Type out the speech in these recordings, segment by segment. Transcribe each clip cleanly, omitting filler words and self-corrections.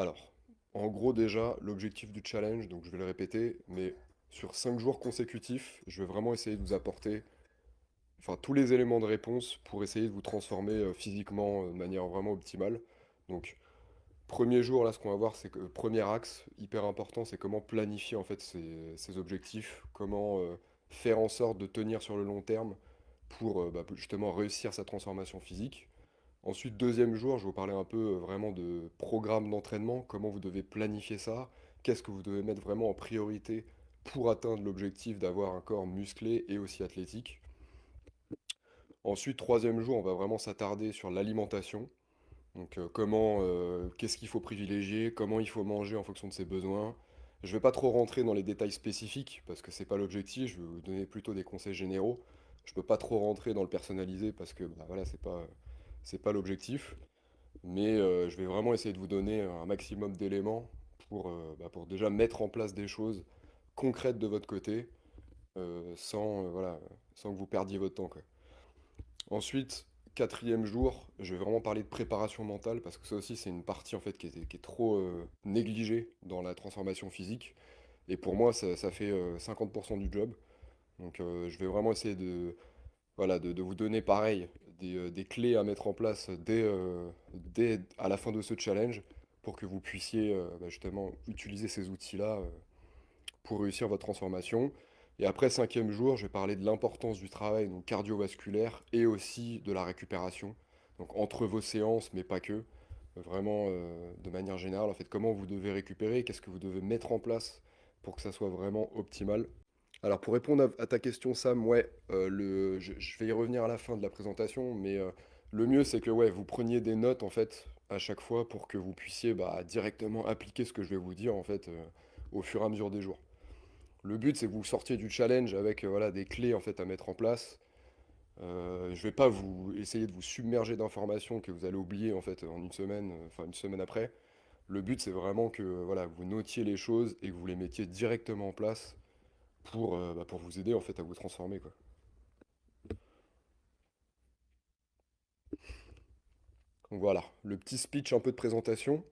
Alors, en gros déjà, l'objectif du challenge, donc je vais le répéter, mais sur 5 jours consécutifs, je vais vraiment essayer de vous apporter tous les éléments de réponse pour essayer de vous transformer physiquement de manière vraiment optimale. Donc, premier jour, là, ce qu'on va voir, c'est que premier axe, hyper important, c'est comment planifier en fait ces objectifs, comment faire en sorte de tenir sur le long terme pour justement réussir sa transformation physique. Ensuite, deuxième jour, je vais vous parler un peu vraiment de programme d'entraînement, comment vous devez planifier ça, qu'est-ce que vous devez mettre vraiment en priorité pour atteindre l'objectif d'avoir un corps musclé et aussi athlétique. Ensuite, troisième jour, on va vraiment s'attarder sur l'alimentation. Donc qu'est-ce qu'il faut privilégier, comment il faut manger en fonction de ses besoins. Je ne vais pas trop rentrer dans les détails spécifiques parce que c'est pas l'objectif, je vais vous donner plutôt des conseils généraux. Je peux pas trop rentrer dans le personnalisé parce que voilà, c'est pas l'objectif. Mais je vais vraiment essayer de vous donner un maximum d'éléments pour déjà mettre en place des choses concrètes de votre côté sans que vous perdiez votre temps, quoi. Ensuite, quatrième jour, je vais vraiment parler de préparation mentale parce que ça aussi c'est une partie en fait qui est trop négligée dans la transformation physique. Et pour moi, ça fait 50% du job. Donc je vais vraiment essayer de vous donner pareil des clés à mettre en place dès à la fin de ce challenge pour que vous puissiez justement utiliser ces outils-là pour réussir votre transformation. Et après, cinquième jour, je vais parler de l'importance du travail donc cardiovasculaire et aussi de la récupération. Donc entre vos séances, mais pas que. Vraiment, de manière générale, en fait, comment vous devez récupérer, qu'est-ce que vous devez mettre en place pour que ça soit vraiment optimal. Alors pour répondre à ta question, Sam, ouais, je vais y revenir à la fin de la présentation, mais le mieux c'est que ouais, vous preniez des notes en fait à chaque fois pour que vous puissiez directement appliquer ce que je vais vous dire en fait au fur et à mesure des jours. Le but, c'est que vous sortiez du challenge avec voilà, des clés en fait, à mettre en place. Je vais pas vous essayer de vous submerger d'informations que vous allez oublier en fait en une semaine, enfin une semaine après. Le but, c'est vraiment que voilà, vous notiez les choses et que vous les mettiez directement en place pour vous aider en fait à vous transformer, quoi. Donc voilà, le petit speech un peu de présentation.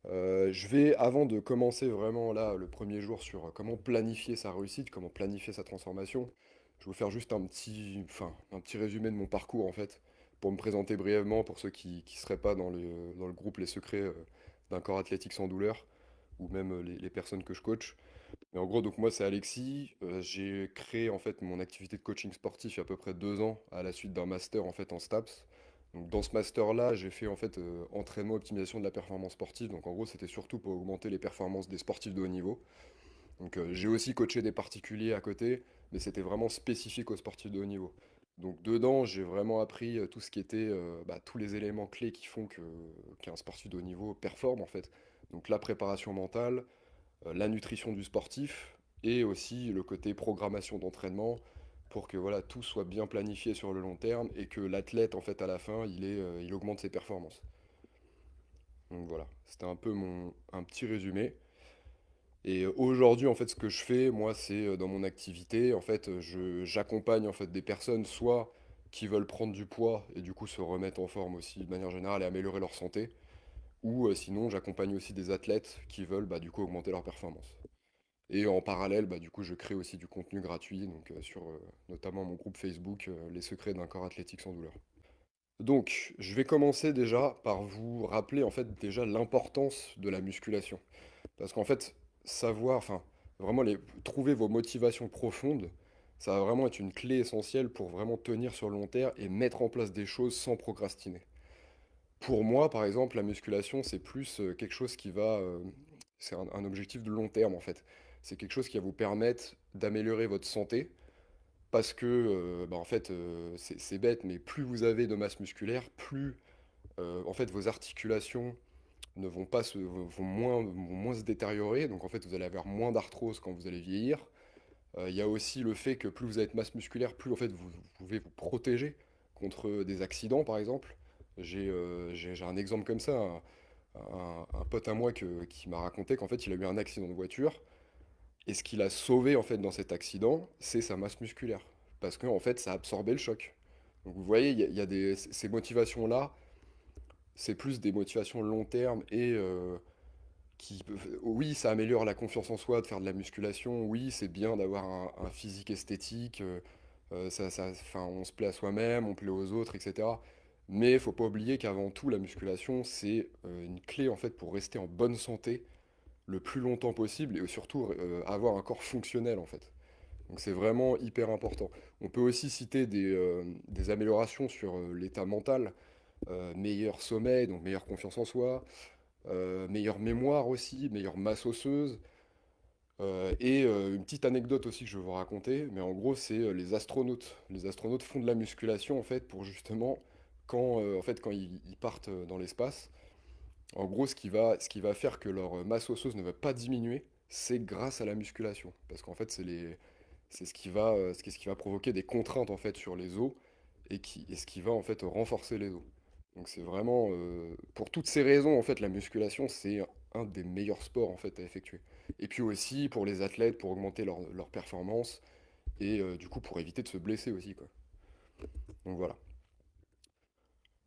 Je vais, avant de commencer vraiment là le premier jour sur comment planifier sa réussite, comment planifier sa transformation, je vais vous faire juste un petit résumé de mon parcours en fait, pour me présenter brièvement pour ceux qui ne seraient pas dans le groupe Les Secrets d'un corps athlétique sans douleur, ou même les personnes que je coach. Mais en gros, donc moi c'est Alexis, j'ai créé en fait mon activité de coaching sportif il y a à peu près 2 ans à la suite d'un master en fait en STAPS. Donc dans ce master-là, j'ai fait en fait entraînement optimisation de la performance sportive. Donc en gros, c'était surtout pour augmenter les performances des sportifs de haut niveau. Donc j'ai aussi coaché des particuliers à côté, mais c'était vraiment spécifique aux sportifs de haut niveau. Donc dedans, j'ai vraiment appris tout ce qui était tous les éléments clés qui font qu'un sportif de haut niveau performe en fait. Donc la préparation mentale, la nutrition du sportif et aussi le côté programmation d'entraînement pour que voilà, tout soit bien planifié sur le long terme et que l'athlète en fait à la fin il augmente ses performances. Donc voilà, c'était un peu un petit résumé. Et aujourd'hui en fait ce que je fais moi c'est dans mon activité en fait j'accompagne en fait des personnes soit qui veulent prendre du poids et du coup se remettre en forme aussi de manière générale et améliorer leur santé ou sinon j'accompagne aussi des athlètes qui veulent du coup augmenter leur performance. Et en parallèle, du coup, je crée aussi du contenu gratuit, donc sur notamment mon groupe Facebook, Les secrets d'un corps athlétique sans douleur. Donc, je vais commencer déjà par vous rappeler en fait déjà l'importance de la musculation. Parce qu'en fait, vraiment trouver vos motivations profondes, ça va vraiment être une clé essentielle pour vraiment tenir sur le long terme et mettre en place des choses sans procrastiner. Pour moi, par exemple, la musculation, c'est plus quelque chose c'est un objectif de long terme en fait. C'est quelque chose qui va vous permettre d'améliorer votre santé parce que, en fait, c'est bête, mais plus vous avez de masse musculaire, plus en fait vos articulations ne vont pas se, vont moins se détériorer. Donc en fait, vous allez avoir moins d'arthrose quand vous allez vieillir. Il y a aussi le fait que plus vous avez de masse musculaire, plus en fait vous pouvez vous protéger contre des accidents, par exemple. J'ai un exemple comme ça, un pote à moi qui m'a raconté qu'en fait il a eu un accident de voiture et ce qu'il a sauvé en fait dans cet accident, c'est sa masse musculaire. Parce que en fait ça a absorbé le choc. Donc vous voyez, il y a ces motivations-là, c'est plus des motivations long terme et oui, ça améliore la confiance en soi de faire de la musculation. Oui, c'est bien d'avoir un physique esthétique. Enfin, on se plaît à soi-même, on plaît aux autres, etc. Mais il faut pas oublier qu'avant tout, la musculation, c'est une clé en fait pour rester en bonne santé le plus longtemps possible et surtout avoir un corps fonctionnel en fait. Donc c'est vraiment hyper important. On peut aussi citer des améliorations sur l'état mental, meilleur sommeil, donc meilleure confiance en soi, meilleure mémoire aussi, meilleure masse osseuse. Une petite anecdote aussi que je vais vous raconter, mais en gros c'est les astronautes. Les astronautes font de la musculation en fait pour justement quand ils partent dans l'espace. En gros ce qui va faire que leur masse osseuse ne va pas diminuer, c'est grâce à la musculation. Parce qu'en fait c'est ce qui va provoquer des contraintes en fait sur les os et ce qui va en fait renforcer les os. Donc c'est vraiment pour toutes ces raisons en fait la musculation c'est un des meilleurs sports en fait à effectuer. Et puis aussi pour les athlètes pour augmenter leur performance et du coup pour éviter de se blesser aussi quoi. Donc voilà.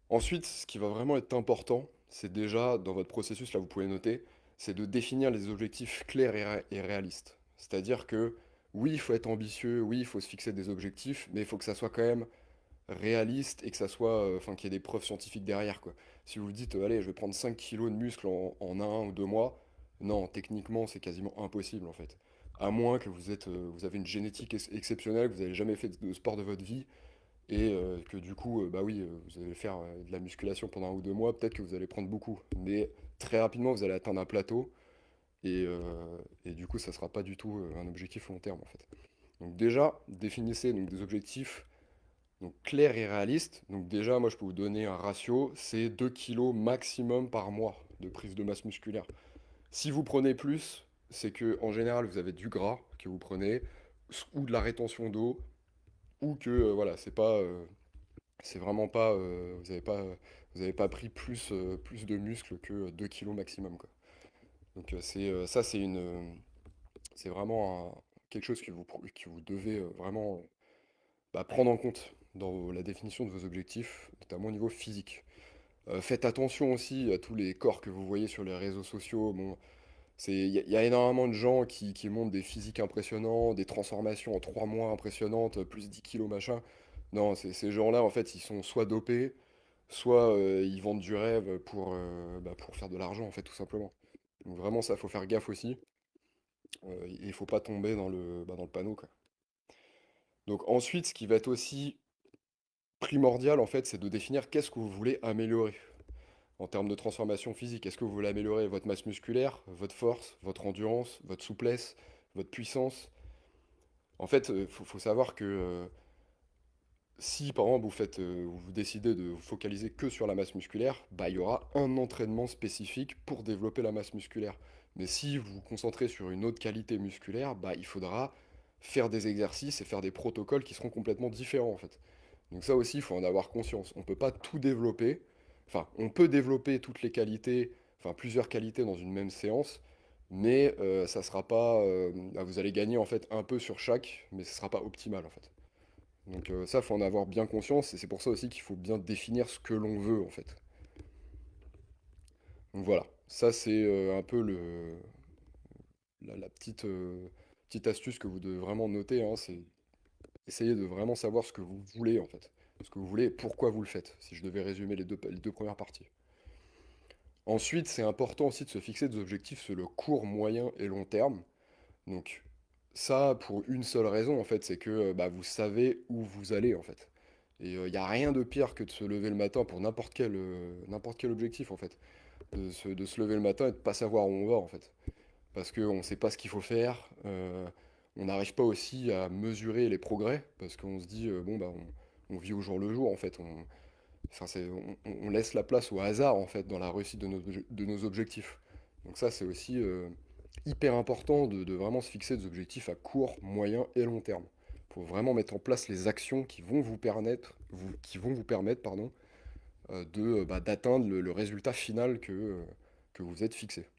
Ensuite, ce qui va vraiment être important, c'est déjà dans votre processus là vous pouvez noter, c'est de définir les objectifs clairs et réalistes. C'est-à-dire que oui, il faut être ambitieux, oui, il faut se fixer des objectifs, mais il faut que ça soit quand même réaliste et que ça soit, enfin, qu'il y ait des preuves scientifiques derrière, quoi. Si vous vous dites, allez, je vais prendre 5 kilos de muscle en un ou 2 mois, non, techniquement, c'est quasiment impossible, en fait. À moins que vous avez une génétique exceptionnelle, que vous n'avez jamais fait de sport de votre vie, et que du coup, bah oui, vous allez faire de la musculation pendant 1 ou 2 mois, peut-être que vous allez prendre beaucoup. Mais très rapidement, vous allez atteindre un plateau, et du coup, ça sera pas du tout un objectif long terme, en fait. Donc déjà, définissez donc des objectifs donc clair et réaliste. Donc déjà, moi je peux vous donner un ratio, c'est 2 kilos maximum par mois de prise de masse musculaire. Si vous prenez plus, c'est que en général vous avez du gras que vous prenez ou de la rétention d'eau ou que voilà, c'est vraiment pas vous avez pas pris plus de muscles que 2 kilos maximum quoi. Donc ça c'est vraiment quelque chose que vous devez vraiment bah, prendre en compte dans la définition de vos objectifs, notamment au niveau physique. Faites attention aussi à tous les corps que vous voyez sur les réseaux sociaux. Bon, il y a énormément de gens qui montrent des physiques impressionnants, des transformations en 3 mois impressionnantes, plus 10 kilos machin. Non, ces gens-là, en fait, ils sont soit dopés, soit ils vendent du rêve pour faire de l'argent, en fait, tout simplement. Donc vraiment, ça, faut faire gaffe aussi. Il faut pas tomber dans le panneau, quoi. Donc ensuite, ce qui va être aussi primordial, en fait, c'est de définir qu'est-ce que vous voulez améliorer en termes de transformation physique. Est-ce que vous voulez améliorer votre masse musculaire, votre force, votre endurance, votre souplesse, votre puissance? En fait, il faut savoir que si par exemple vous décidez de vous focaliser que sur la masse musculaire, bah, il y aura un entraînement spécifique pour développer la masse musculaire. Mais si vous vous concentrez sur une autre qualité musculaire, bah, il faudra faire des exercices et faire des protocoles qui seront complètement différents en fait. Donc ça aussi, il faut en avoir conscience. On ne peut pas tout développer. Enfin, on peut développer toutes les qualités, enfin plusieurs qualités dans une même séance, mais ça sera pas. Bah, vous allez gagner en fait un peu sur chaque, mais ce sera pas optimal en fait. Donc ça, faut en avoir bien conscience, et c'est pour ça aussi qu'il faut bien définir ce que l'on veut en fait. Donc voilà, ça c'est un peu la petite astuce que vous devez vraiment noter, hein, c'est essayer de vraiment savoir ce que vous voulez en fait. Ce que vous voulez et pourquoi vous le faites, si je devais résumer les deux premières parties. Ensuite, c'est important aussi de se fixer des objectifs sur le court, moyen et long terme. Donc ça, pour une seule raison, en fait, c'est que bah, vous savez où vous allez, en fait. Et il n'y a rien de pire que de se lever le matin pour n'importe quel objectif, en fait. De se lever le matin et de pas savoir où on va, en fait. Parce qu'on ne sait pas ce qu'il faut faire. On n'arrive pas aussi à mesurer les progrès, parce qu'on se dit, bon, bah, on vit au jour le jour, en fait. Enfin, on laisse la place au hasard, en fait, dans la réussite de nos objectifs. Donc ça, c'est aussi hyper important de vraiment se fixer des objectifs à court, moyen et long terme. Pour vraiment mettre en place les actions qui vont vous permettre, pardon, d'atteindre le résultat final que vous êtes fixé.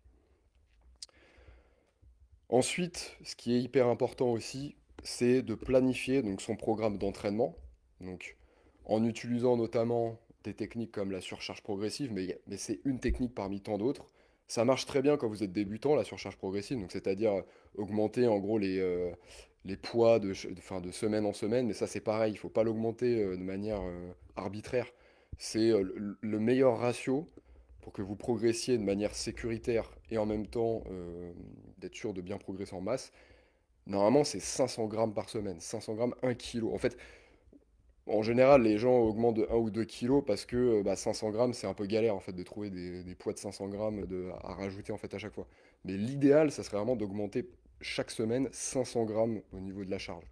Ensuite, ce qui est hyper important aussi, c'est de planifier donc, son programme d'entraînement. Donc, en utilisant notamment des techniques comme la surcharge progressive, mais c'est une technique parmi tant d'autres. Ça marche très bien quand vous êtes débutant, la surcharge progressive, donc c'est-à-dire augmenter en gros les poids enfin, de semaine en semaine, mais ça c'est pareil, il faut pas l'augmenter de manière arbitraire. C'est le meilleur ratio pour que vous progressiez de manière sécuritaire et en même temps d'être sûr de bien progresser en masse. Normalement, c'est 500 grammes par semaine, 500 grammes, 1 kilo. En fait, en général, les gens augmentent de 1 ou 2 kilos parce que 500 grammes, c'est un peu galère en fait de trouver des poids de 500 grammes à rajouter en fait à chaque fois. Mais l'idéal, ça serait vraiment d'augmenter chaque semaine 500 grammes au niveau de la charge.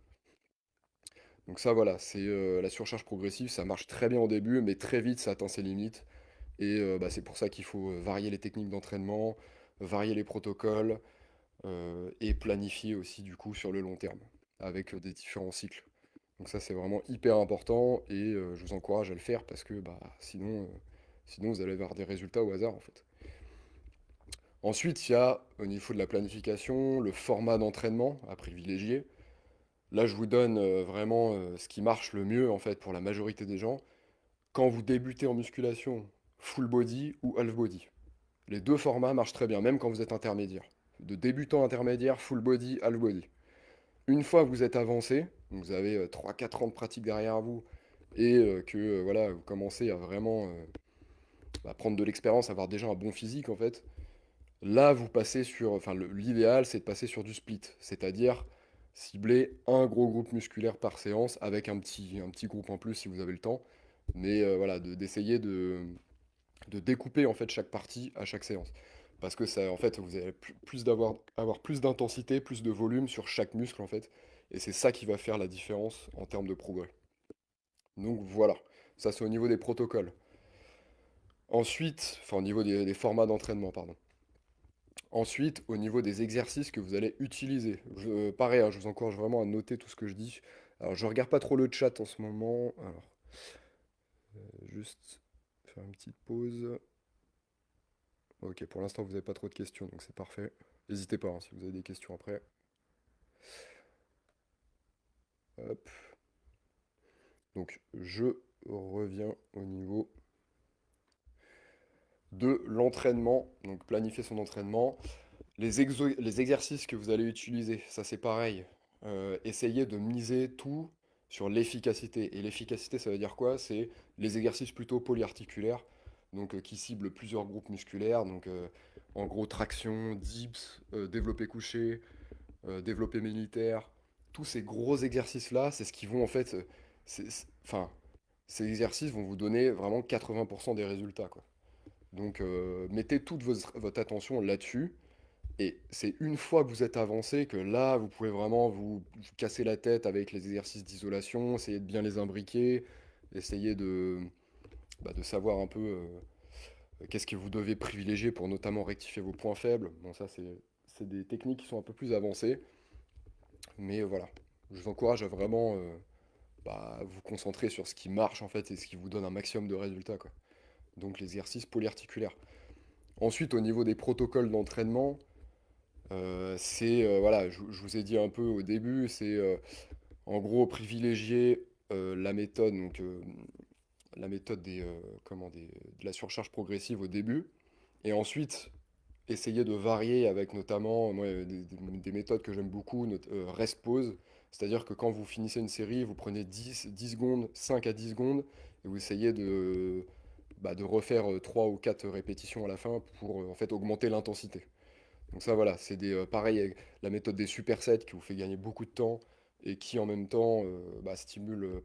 Donc ça, voilà, c'est la surcharge progressive, ça marche très bien au début, mais très vite, ça atteint ses limites. Et c'est pour ça qu'il faut varier les techniques d'entraînement, varier les protocoles et planifier aussi du coup sur le long terme avec des différents cycles. Donc ça, c'est vraiment hyper important et je vous encourage à le faire parce que sinon vous allez avoir des résultats au hasard en fait. Ensuite, il y a au niveau de la planification, le format d'entraînement à privilégier. Là, je vous donne vraiment ce qui marche le mieux en fait pour la majorité des gens. Quand vous débutez en musculation, full body ou half body. Les deux formats marchent très bien, même quand vous êtes intermédiaire. De débutant intermédiaire, full body, half body. Une fois que vous êtes avancé, donc vous avez 3-4 ans de pratique derrière vous, et que voilà, vous commencez à vraiment prendre de l'expérience, avoir déjà un bon physique en fait, là vous passez sur, enfin l'idéal c'est de passer sur du split, c'est-à-dire cibler un gros groupe musculaire par séance avec un petit groupe en plus si vous avez le temps, mais voilà, d'essayer de découper en fait chaque partie à chaque séance. Parce que ça, en fait, vous allez avoir plus d'intensité, plus de volume sur chaque muscle en fait. Et c'est ça qui va faire la différence en termes de progrès. Donc voilà, ça c'est au niveau des protocoles. Ensuite, enfin au niveau des formats d'entraînement, pardon. Ensuite, au niveau des exercices que vous allez utiliser. Pareil, hein, je vous encourage vraiment à noter tout ce que je dis. Alors, je regarde pas trop le chat en ce moment. Alors, juste faire une petite pause. Ok, pour l'instant, vous n'avez pas trop de questions, donc c'est parfait. N'hésitez pas hein, si vous avez des questions après. Hop. Donc, je reviens au niveau de l'entraînement. Donc, planifier son entraînement. Les exercices que vous allez utiliser, ça c'est pareil. Essayez de miser tout sur l'efficacité. Et l'efficacité, ça veut dire quoi? C'est les exercices plutôt polyarticulaires, donc qui ciblent plusieurs groupes musculaires. Donc, en gros, traction, dips, développé couché, développé militaire. Tous ces gros exercices-là, c'est ce qui vont en fait. Enfin, ces exercices vont vous donner vraiment 80% des résultats, quoi. Donc, mettez toute votre attention là-dessus. Et c'est une fois que vous êtes avancé que là, vous pouvez vraiment vous casser la tête avec les exercices d'isolation, essayer de bien les imbriquer, essayer de savoir un peu qu'est-ce que vous devez privilégier pour notamment rectifier vos points faibles. Bon, ça, c'est des techniques qui sont un peu plus avancées, mais voilà. Je vous encourage à vraiment vous concentrer sur ce qui marche en fait et ce qui vous donne un maximum de résultats, quoi. Donc les exercices polyarticulaires. Ensuite, au niveau des protocoles d'entraînement, voilà, je vous ai dit un peu au début, c'est en gros privilégier la méthode, donc la méthode de la surcharge progressive au début, et ensuite essayer de varier avec notamment moi, des méthodes que j'aime beaucoup, rest pause, c'est-à-dire que quand vous finissez une série, vous prenez 10 secondes, 5 à 10 secondes, et vous essayez de refaire 3 ou 4 répétitions à la fin pour en fait augmenter l'intensité. Donc ça voilà, c'est pareil avec la méthode des supersets qui vous fait gagner beaucoup de temps et qui en même temps stimule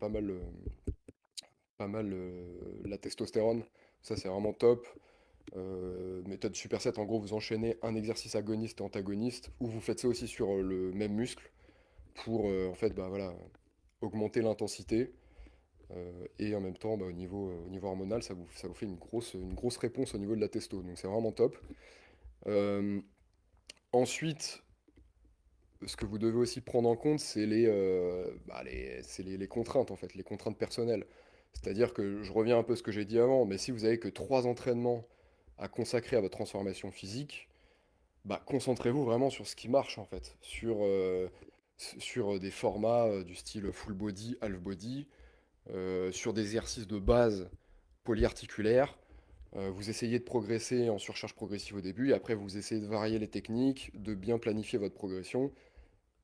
la testostérone. Ça c'est vraiment top. Méthode superset, en gros vous enchaînez un exercice agoniste et antagoniste ou vous faites ça aussi sur le même muscle pour en fait voilà, augmenter l'intensité et en même temps au niveau hormonal ça vous fait une grosse réponse au niveau de la testo. Donc c'est vraiment top. Euh, Ensuite, ce que vous devez aussi prendre en compte, c'est les contraintes, en fait, les contraintes personnelles. C'est-à-dire que je reviens un peu à ce que j'ai dit avant, mais si vous avez que 3 entraînements à consacrer à votre transformation physique, concentrez-vous vraiment sur ce qui marche, en fait, sur des formats du style full body, half body, sur des exercices de base polyarticulaire. Vous essayez de progresser en surcharge progressive au début, et après vous essayez de varier les techniques, de bien planifier votre progression.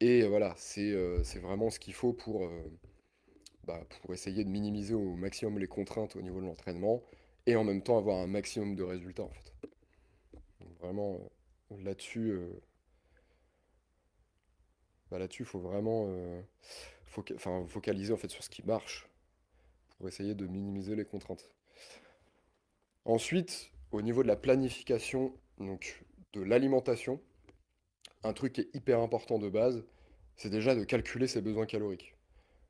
Et voilà, c'est vraiment ce qu'il faut pour essayer de minimiser au maximum les contraintes au niveau de l'entraînement, et en même temps avoir un maximum de résultats en fait. Donc vraiment, là-dessus, là-dessus, il faut vraiment focaliser en fait sur ce qui marche pour essayer de minimiser les contraintes. Ensuite, au niveau de la planification, donc de l'alimentation, un truc qui est hyper important de base, c'est déjà de calculer ses besoins caloriques.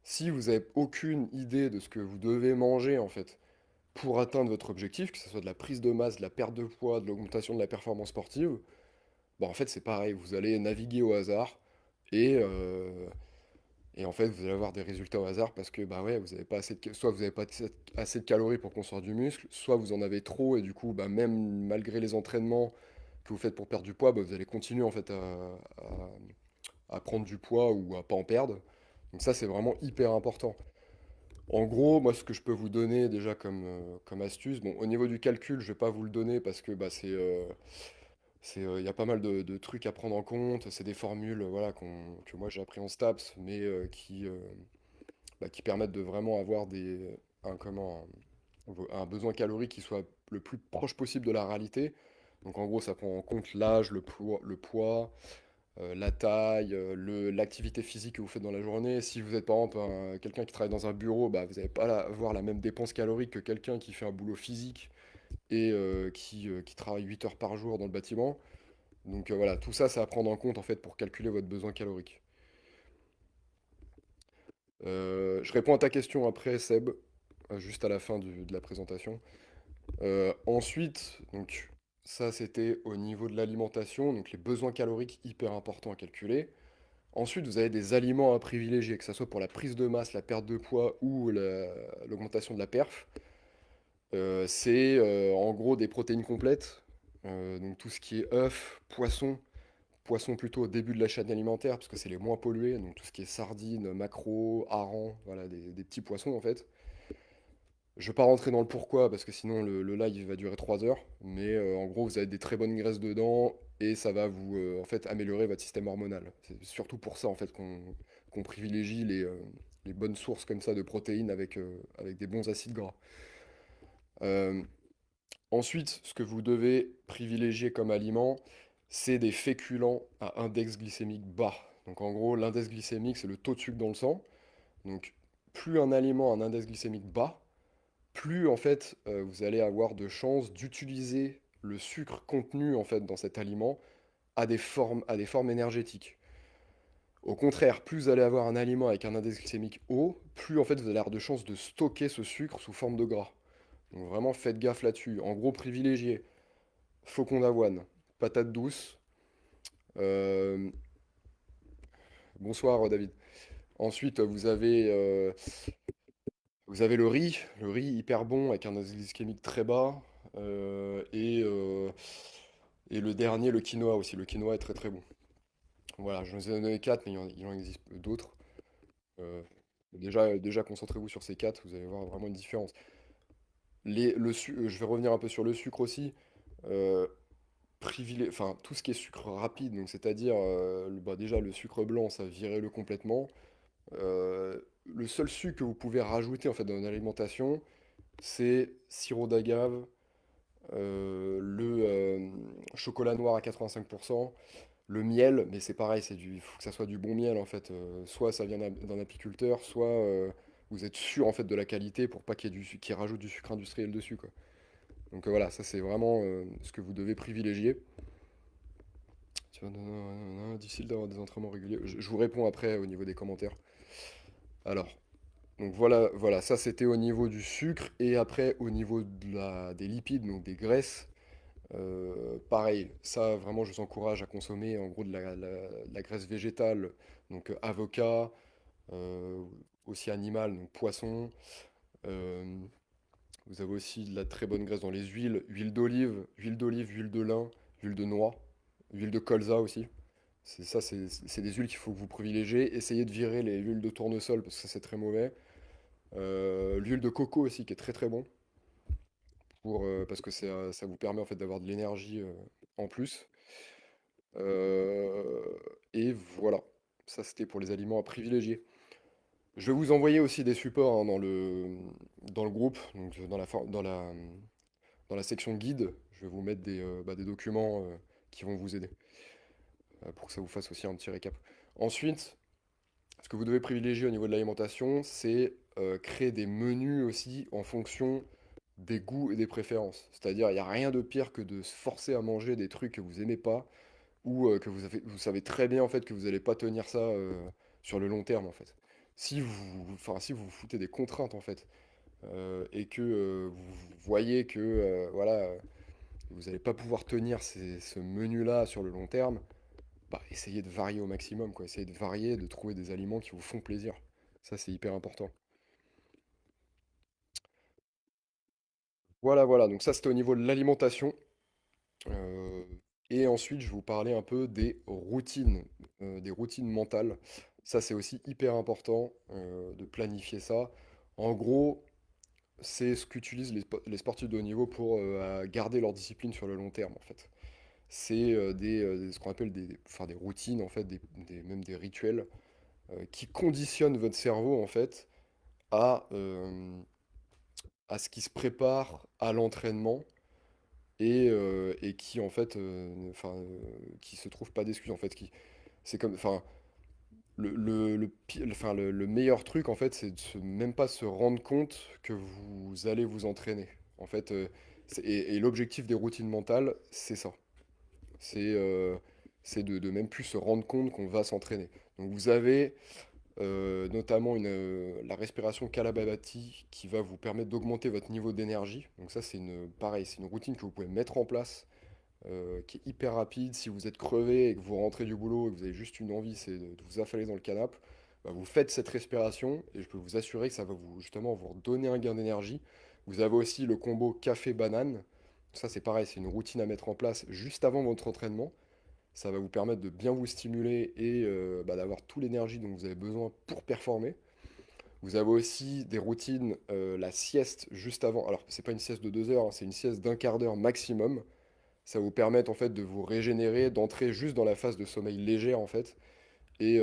Si vous n'avez aucune idée de ce que vous devez manger en fait pour atteindre votre objectif, que ce soit de la prise de masse, de la perte de poids, de l'augmentation de la performance sportive, bah en fait c'est pareil, vous allez naviguer au hasard et, euh, et en fait vous allez avoir des résultats au hasard parce que bah ouais, vous avez pas assez soit vous n'avez pas assez de calories pour construire du muscle, soit vous en avez trop et du coup bah, même malgré les entraînements que vous faites pour perdre du poids, bah, vous allez continuer en fait à prendre du poids ou à pas en perdre. Donc ça c'est vraiment hyper important. En gros, moi, ce que je peux vous donner déjà comme astuce, bon, au niveau du calcul, je vais pas vous le donner parce que bah, il y a pas mal de trucs à prendre en compte. C'est des formules, voilà, que moi j'ai appris en STAPS, mais qui permettent de vraiment avoir un besoin calorique qui soit le plus proche possible de la réalité. Donc en gros, ça prend en compte l'âge, le poids, la taille, l'activité physique que vous faites dans la journée. Si vous êtes par exemple quelqu'un qui travaille dans un bureau, bah, vous n'allez pas avoir la même dépense calorique que quelqu'un qui fait un boulot physique et qui travaille 8 heures par jour dans le bâtiment. Donc voilà, tout ça, c'est à prendre en compte en fait pour calculer votre besoin calorique. Je réponds à ta question après, Seb, juste à la fin de la présentation. Ensuite, donc ça c'était au niveau de l'alimentation, donc les besoins caloriques hyper importants à calculer. Ensuite, vous avez des aliments à privilégier, que ce soit pour la prise de masse, la perte de poids ou l'augmentation de la perf. C'est en gros des protéines complètes, donc tout ce qui est œufs, poissons plutôt au début de la chaîne alimentaire, parce que c'est les moins pollués, donc tout ce qui est sardines, maquereaux, harengs, voilà, des petits poissons en fait. Je ne vais pas rentrer dans le pourquoi, parce que sinon le live va durer 3 heures, mais en gros vous avez des très bonnes graisses dedans, et ça va vous en fait améliorer votre système hormonal. C'est surtout pour ça en fait qu'on privilégie les bonnes sources comme ça de protéines avec des bons acides gras. Euh, Ensuite, ce que vous devez privilégier comme aliment, c'est des féculents à index glycémique bas. Donc en gros, l'index glycémique, c'est le taux de sucre dans le sang. Donc plus un aliment a un index glycémique bas, plus en fait vous allez avoir de chances d'utiliser le sucre contenu en fait dans cet aliment à des formes énergétiques. Au contraire, plus vous allez avoir un aliment avec un index glycémique haut, plus en fait vous allez avoir de chances de stocker ce sucre sous forme de gras. Donc vraiment faites gaffe là-dessus. En gros, privilégiez flocons d'avoine, patates douces. euh, Bonsoir David. Ensuite, vous avez le riz hyper bon avec un index glycémique très bas. euh, et, euh, Et le dernier, le quinoa aussi. Le quinoa est très très bon. Voilà, je vous ai donné 4, mais il en existe d'autres. Euh, déjà concentrez-vous sur ces 4, vous allez voir vraiment une différence. Je vais revenir un peu sur le sucre aussi. Euh, enfin, tout ce qui est sucre rapide, donc c'est-à-dire déjà le sucre blanc, ça virez-le complètement. Le seul sucre que vous pouvez rajouter en fait dans une alimentation, c'est sirop d'agave, le chocolat noir à 85%. Le miel, mais c'est pareil, faut que ça soit du bon miel en fait. Soit ça vient d'un apiculteur, soit vous êtes sûr en fait de la qualité pour pas qu'il rajoute du sucre industriel dessus quoi. Donc voilà, ça c'est vraiment ce que vous devez privilégier. Difficile d'avoir des entraînements réguliers. Je vous réponds après au niveau des commentaires. Alors, donc voilà, ça c'était au niveau du sucre et après au niveau des lipides, donc des graisses. Pareil, ça vraiment je vous encourage à consommer en gros de la graisse végétale, donc avocat, euh, aussi animal, donc poisson. Euh, Vous avez aussi de la très bonne graisse dans les huiles, huile de lin, huile de noix, huile de colza aussi. C'est des huiles qu'il faut que vous privilégiez. Essayez de virer les huiles de tournesol parce que ça c'est très mauvais. L'huile de coco aussi qui est très très bon. parce que ça vous permet en fait d'avoir de l'énergie en plus. Euh, et voilà, ça c'était pour les aliments à privilégier. Je vais vous envoyer aussi des supports hein, dans le groupe, donc dans la section guide. Je vais vous mettre des documents qui vont vous aider pour que ça vous fasse aussi un petit récap. Ensuite, ce que vous devez privilégier au niveau de l'alimentation, c'est créer des menus aussi en fonction des goûts et des préférences. C'est-à-dire, il n'y a rien de pire que de se forcer à manger des trucs que vous aimez pas ou que vous savez très bien en fait que vous n'allez pas tenir ça sur le long terme en fait. Si vous vous foutez des contraintes en fait et que vous voyez que vous n'allez pas pouvoir tenir ce menu-là sur le long terme, bah, essayez de varier au maximum, quoi. Essayez de varier, de trouver des aliments qui vous font plaisir. Ça, c'est hyper important. Voilà, voilà. Donc ça, c'était au niveau de l'alimentation. Euh, et ensuite, je vais vous parler un peu des routines mentales. Ça, c'est aussi hyper important de planifier ça. En gros, c'est ce qu'utilisent les sportifs de haut niveau pour garder leur discipline sur le long terme, en fait. C'est ce qu'on appelle enfin, des routines, en fait, même des rituels qui conditionnent votre cerveau, en fait, à, euh, à ce qui se prépare à l'entraînement et qui en fait, qui se trouve pas d'excuses en fait, c'est comme, enfin, le meilleur truc en fait, c'est de même pas se rendre compte que vous allez vous entraîner. En fait, et l'objectif des routines mentales, c'est ça. C'est de même plus se rendre compte qu'on va s'entraîner. Donc vous avez notamment la respiration Kalabhavati qui va vous permettre d'augmenter votre niveau d'énergie. Donc ça, pareil, c'est une routine que vous pouvez mettre en place, qui est hyper rapide. Si vous êtes crevé et que vous rentrez du boulot et que vous avez juste une envie, c'est de vous affaler dans le canapé, bah, vous faites cette respiration et je peux vous assurer que ça va justement vous redonner un gain d'énergie. Vous avez aussi le combo café-banane. Ça, c'est pareil, c'est une routine à mettre en place juste avant votre entraînement. Ça va vous permettre de bien vous stimuler et d'avoir toute l'énergie dont vous avez besoin pour performer. Vous avez aussi des routines, la sieste juste avant. Alors, c'est pas une sieste de 2 heures, hein, c'est une sieste d'un quart d'heure maximum. Ça va vous permettre en fait de vous régénérer, d'entrer juste dans la phase de sommeil légère en fait. Et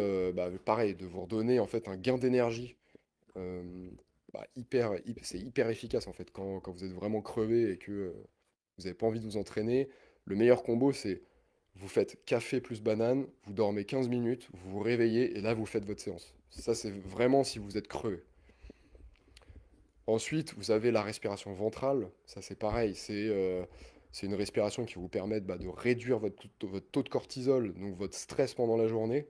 pareil, de vous redonner en fait un gain d'énergie. euh, c'est hyper efficace en fait quand vous êtes vraiment crevé et que vous n'avez pas envie de vous entraîner. Le meilleur combo, c'est vous faites café plus banane, vous dormez 15 minutes, vous vous réveillez et là vous faites votre séance. Ça, c'est vraiment si vous êtes crevé. Ensuite, vous avez la respiration ventrale. Ça, c'est pareil. C'est une respiration qui vous permet de réduire votre taux de cortisol, donc votre stress pendant la journée.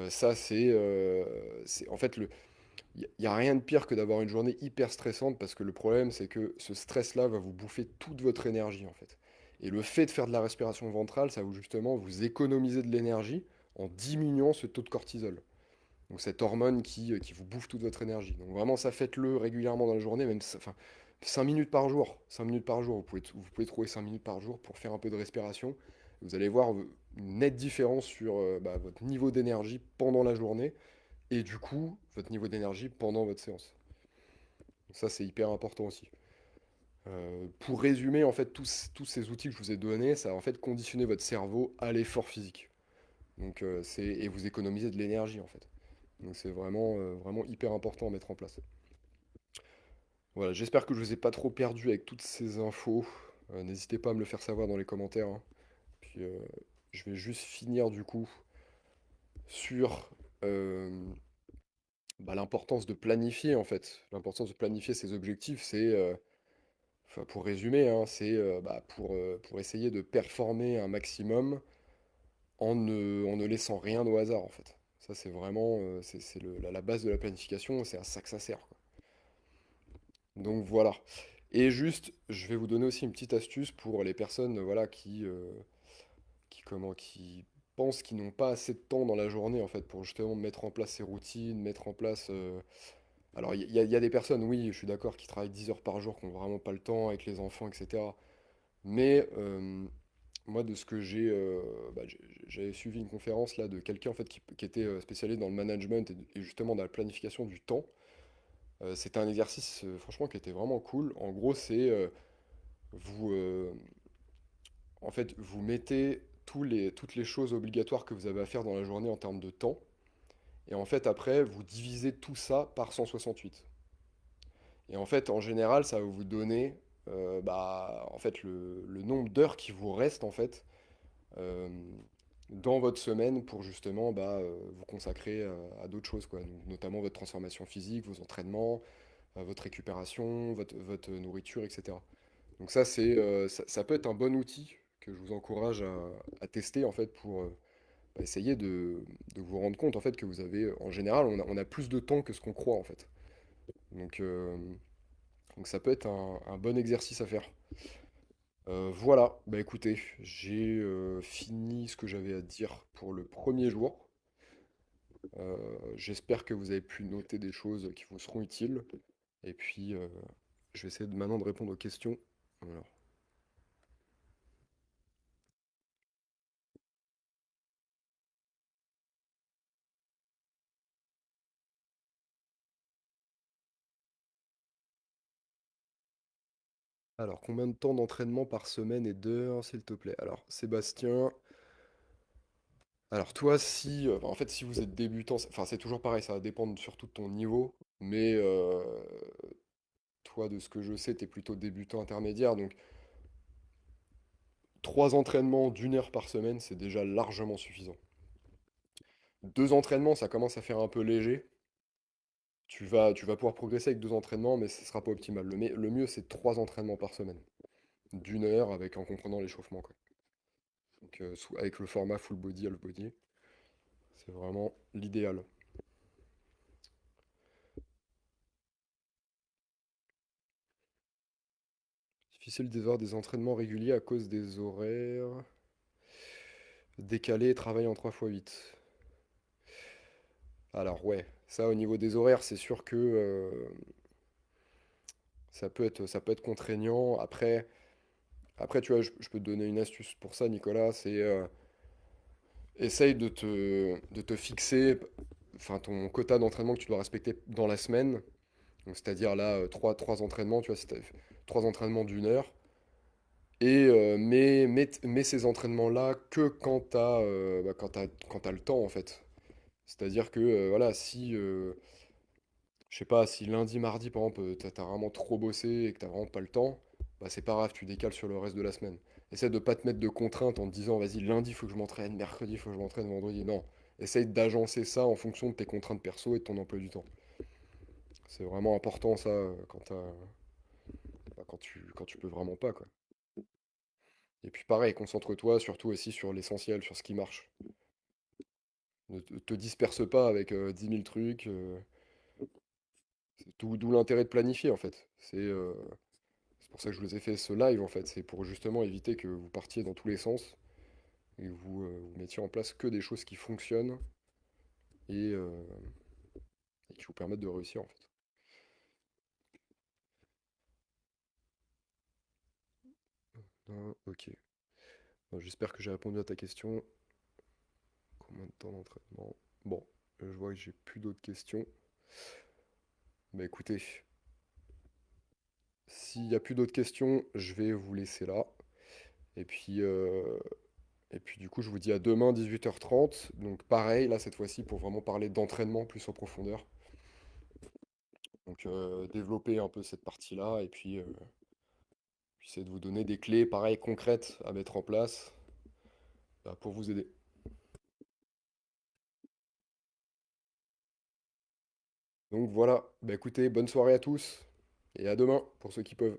Ça, en fait, il n'y a rien de pire que d'avoir une journée hyper stressante parce que le problème, c'est que ce stress-là va vous bouffer toute votre énergie, en fait. Et le fait de faire de la respiration ventrale, ça va justement vous économiser de l'énergie en diminuant ce taux de cortisol. Donc cette hormone qui vous bouffe toute votre énergie. Donc vraiment ça faites-le régulièrement dans la journée, enfin 5 minutes par jour. 5 minutes par jour, vous pouvez trouver 5 minutes par jour pour faire un peu de respiration. Vous allez voir une nette différence sur votre niveau d'énergie pendant la journée et du coup votre niveau d'énergie pendant votre séance. Donc ça c'est hyper important aussi. Pour résumer, en fait, tous ces outils que je vous ai donnés, ça va en fait conditionner votre cerveau à l'effort physique. Donc, et vous économiser de l'énergie en fait. Donc c'est vraiment hyper important à mettre en place. Voilà, j'espère que je vous ai pas trop perdu avec toutes ces infos. N'hésitez pas à me le faire savoir dans les commentaires, hein. Puis je vais juste finir du coup sur l'importance de planifier en fait. L'importance de planifier ses objectifs, enfin, pour résumer, hein, c'est pour essayer de performer un maximum en ne laissant rien au hasard en fait. Ça c'est vraiment la base de la planification, c'est à ça que ça sert, quoi. Donc voilà. Et juste, je vais vous donner aussi une petite astuce pour les personnes voilà, qui pensent qu'ils n'ont pas assez de temps dans la journée en fait pour justement mettre en place ces routines, mettre en place. Alors il y a des personnes, oui, je suis d'accord, qui travaillent 10 heures par jour, qui n'ont vraiment pas le temps avec les enfants, etc. Mais moi, de ce que j'avais suivi une conférence là de quelqu'un en fait qui était spécialisé dans le management et justement dans la planification du temps. C'était un exercice franchement qui était vraiment cool. En gros, c'est vous, en fait, vous mettez toutes les choses obligatoires que vous avez à faire dans la journée en termes de temps. Et en fait, après, vous divisez tout ça par 168. Et en fait, en général, ça va vous donner en fait, le nombre d'heures qui vous reste en fait euh, dans votre semaine pour justement vous consacrer à d'autres choses, quoi. Donc, notamment votre transformation physique, vos entraînements, votre récupération, votre nourriture, etc. Donc ça, ça peut être un bon outil que je vous encourage à tester en fait pour essayer de vous rendre compte en fait que vous avez, en général, on a plus de temps que ce qu'on croit en fait. Donc, euh, donc ça peut être un bon exercice à faire. Voilà, bah écoutez, j'ai fini ce que j'avais à dire pour le premier jour. J'espère que vous avez pu noter des choses qui vous seront utiles. Et puis, je vais essayer maintenant de répondre aux questions. Voilà. Alors, combien de temps d'entraînement par semaine et d'heures, s'il te plaît? Alors, Sébastien, alors toi, si, en fait, si vous êtes débutant, enfin, c'est toujours pareil, ça va dépendre surtout de ton niveau, mais toi, de ce que je sais, tu es plutôt débutant intermédiaire, donc 3 entraînements d'1 heure par semaine, c'est déjà largement suffisant. 2 entraînements, ça commence à faire un peu léger. Tu vas pouvoir progresser avec 2 entraînements, mais ce sera pas optimal. Le mieux, c'est 3 entraînements par semaine, d'1 heure, avec en comprenant l'échauffement, quoi. Donc, avec le format full body, half body, c'est vraiment l'idéal. Difficile d'avoir des entraînements réguliers à cause des horaires décalés et travail en 3 x 8. Alors ouais, ça au niveau des horaires, c'est sûr que ça peut être contraignant. Après tu vois, je peux te donner une astuce pour ça, Nicolas, c'est essaye de te fixer enfin, ton quota d'entraînement que tu dois respecter dans la semaine. Donc, c'est-à-dire là, trois entraînements, tu vois, si tu 3 entraînements d'1 heure. Et mets ces entraînements-là que quand t'as le temps, en fait. C'est-à-dire que, voilà, si, je sais pas, si lundi, mardi, par exemple, t'as vraiment trop bossé et que t'as vraiment pas le temps, bah c'est pas grave, tu décales sur le reste de la semaine. Essaie de pas te mettre de contraintes en te disant, vas-y, lundi, faut que je m'entraîne, mercredi, faut que je m'entraîne, vendredi. Non. Essaye d'agencer ça en fonction de tes contraintes perso et de ton emploi du temps. C'est vraiment important, ça, quand tu peux vraiment pas, quoi. Et puis pareil, concentre-toi surtout aussi sur l'essentiel, sur ce qui marche. Ne te disperse pas avec 10 000 trucs. C'est d'où l'intérêt de planifier en fait. C'est pour ça que je vous ai fait ce live en fait. C'est pour justement éviter que vous partiez dans tous les sens et que vous mettiez en place que des choses qui fonctionnent et, euh, et qui vous permettent de réussir en fait. Ok. Bon, j'espère que j'ai répondu à ta question. Combien de temps d'entraînement? Bon, je vois que j'ai plus d'autres questions. Bah écoutez, s'il n'y a plus d'autres questions, je vais vous laisser là. Et puis, du coup, je vous dis à demain 18h30. Donc pareil, là, cette fois-ci, pour vraiment parler d'entraînement plus en profondeur. Donc développer un peu cette partie-là et puis c'est de vous donner des clés, pareil, concrètes à mettre en place pour vous aider. Donc voilà, bah écoutez, bonne soirée à tous et à demain pour ceux qui peuvent.